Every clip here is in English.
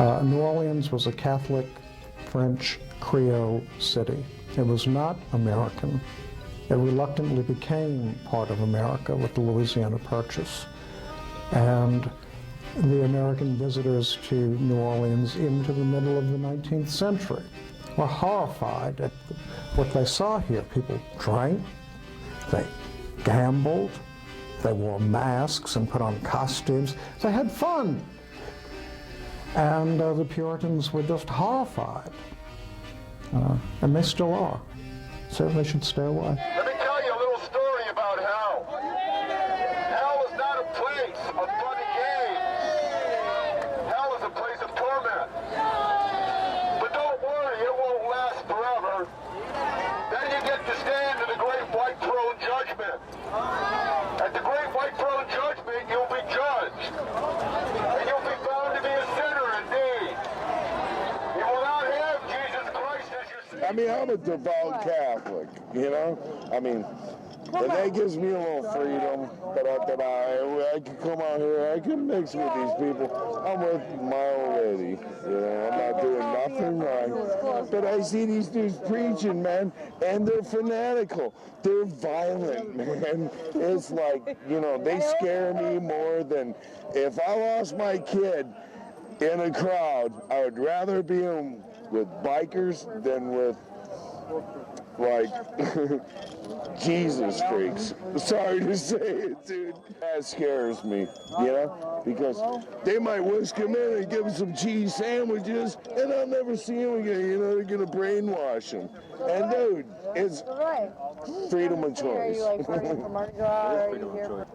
New Orleans was a Catholic French Creole city. It was not American. It reluctantly became part of America with the Louisiana Purchase. And the American visitors to New Orleans into the middle of the 19th century were horrified at what they saw here. People drank, they gambled, they wore masks and put on costumes. They had fun. And the Puritans were just horrified. And they still are. So they should stay away. Let me tell you a little story about hell. Hell is not a place of fun and games. Hell is a place of torment. But don't worry, it won't last forever. Then you get to stand in the great white throne judgment. At the great white throne judgment, you'll be judged. And you'll be found to be a sinner indeed. You will not have Jesus Christ as your Savior. I mean, I'm a devout Catholic, you know? I mean, and that gives me a little freedom that I can come out here, I can mix with these people. I'm with my old lady, you know? I'm not doing nothing wrong. But I see these dudes preaching, man, and they're fanatical. They're violent, man. It's like, you know, they scare me more than if I lost my kid in a crowd. I would rather be with bikers than with, like, Jesus freaks. Sorry to say it, dude. That scares me, you know? Because they might whisk him in and give him some cheese sandwiches, and I'll never see him again, you know? They're going to brainwash him. And, dude, it's freedom of choice.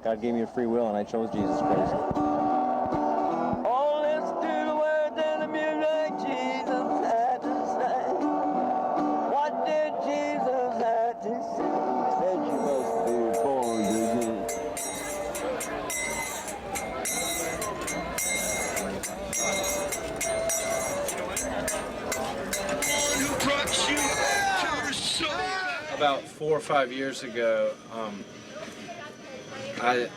God gave me a free will, and I chose Jesus Christ. Oh, let's do the words and the music Jesus had to say. What did Jesus have to say? He said you must be born again. About 4 or 5 years ago, I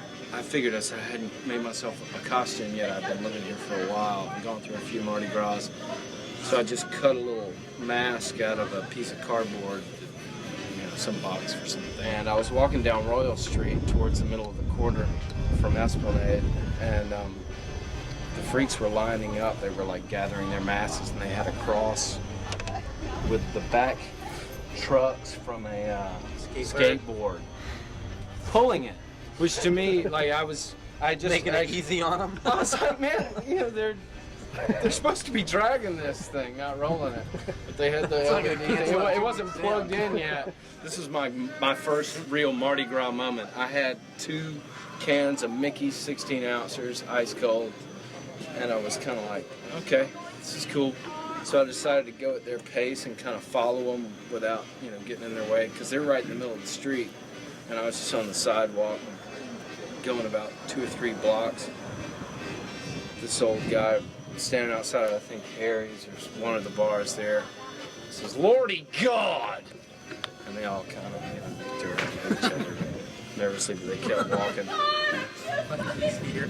figured I hadn't made myself a costume yet. I've been living here for a while and gone through a few Mardi Gras. So I just cut a little mask out of a piece of cardboard, you know, some box or something. And I was walking down Royal Street towards the middle of the quarter from Esplanade, and the freaks were lining up. They were like gathering their masses, and they had a cross with the back trucks from a skateboard pulling it, which to me, like, I just Making it easy on them. I was like, man, you know, they're supposed to be dragging this thing, not rolling it. But they had the LED thing. It wasn't plugged in yet. This was my first real Mardi Gras moment. I had 2 cans of Mickey's 16-ounces, ice cold, and I was kind of like, okay, this is cool. So I decided to go at their pace and kind of follow them without, you know, getting in their way, because they're right in the middle of the street, and I was just on the sidewalk going about 2 or 3 blocks. This old guy standing outside of, I think, Harry's or one of the bars there, says, "Lordy God!" And they all kind of, you know, turned at each other nervously, but they kept walking.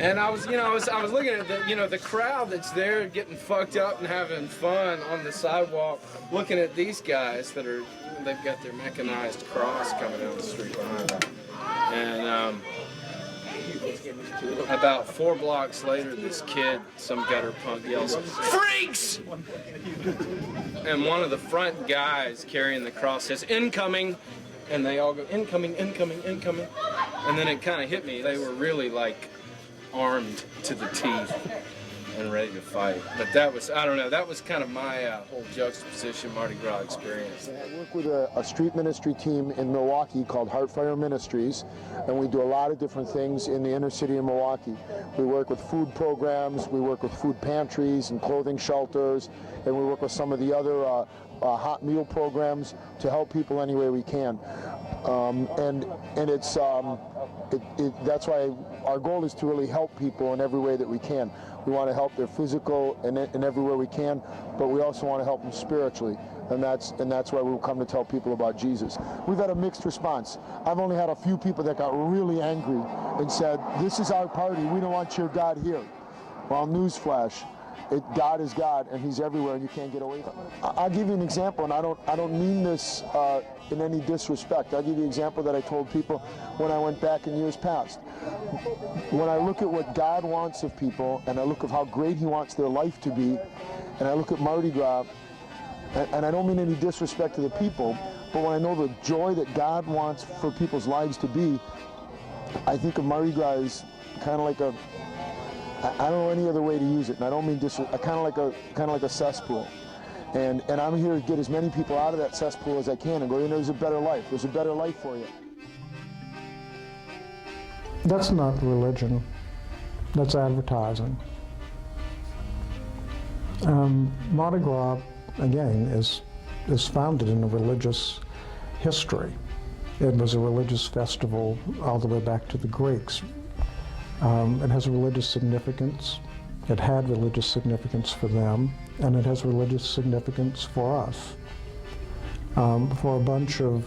And I was looking at the crowd that's there getting fucked up and having fun on the sidewalk, looking at these guys they've got their mechanized cross coming down the street behind them. And about 4 blocks later, this kid, some gutter punk, yells, "Freaks!" And one of the front guys carrying the cross says, "Incoming!" And they all go, "Incoming, incoming, incoming." And then it kind of hit me. They were really, like, armed to the teeth and ready to fight. But that was, I don't know, that was kind of my whole juxtaposition Mardi Gras experience. I work with a street ministry team in Milwaukee called Heartfire Ministries, and we do a lot of different things in the inner city of Milwaukee. We work with food programs, we work with food pantries and clothing shelters, and we work with some of the other hot meal programs to help people any way we can. And it's that's why our goal is to really help people in every way that we can. We want to help their physical in everywhere we can, but we also want to help them spiritually, and that's why we'll come to tell people about Jesus. We've had a mixed response. I've only had a few people that got really angry and said, "This is our party. We don't want your God here." Well, newsflash, God is God, and He's everywhere, and you can't get away from it. I'll give you an example, and I don't mean this in any disrespect. I'll give you an example that I told people when I went back in years past. When I look at what God wants of people, and I look at how great He wants their life to be, and I look at Mardi Gras, and I don't mean any disrespect to the people, but when I know the joy that God wants for people's lives to be, I think of Mardi Gras as kind of like a, I don't know any other way to use it, and I don't mean kind of like a cesspool. And I'm here to get as many people out of that cesspool as I can and go, there's a better life. There's a better life for you. That's not religion. That's advertising. Mardi Gras, again, is founded in a religious history. It was a religious festival all the way back to the Greeks. It has a religious significance. It had religious significance for them, and it has religious significance for us. For a bunch of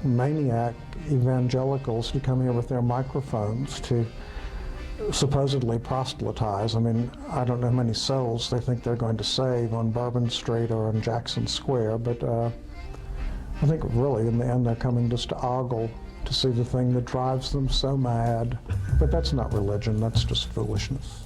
maniac evangelicals to come here with their microphones to supposedly proselytize. I mean, I don't know how many souls they think they're going to save on Bourbon Street or on Jackson Square, but I think really in the end they're coming just to ogle to see the thing that drives them so mad. But that's not religion, that's just foolishness.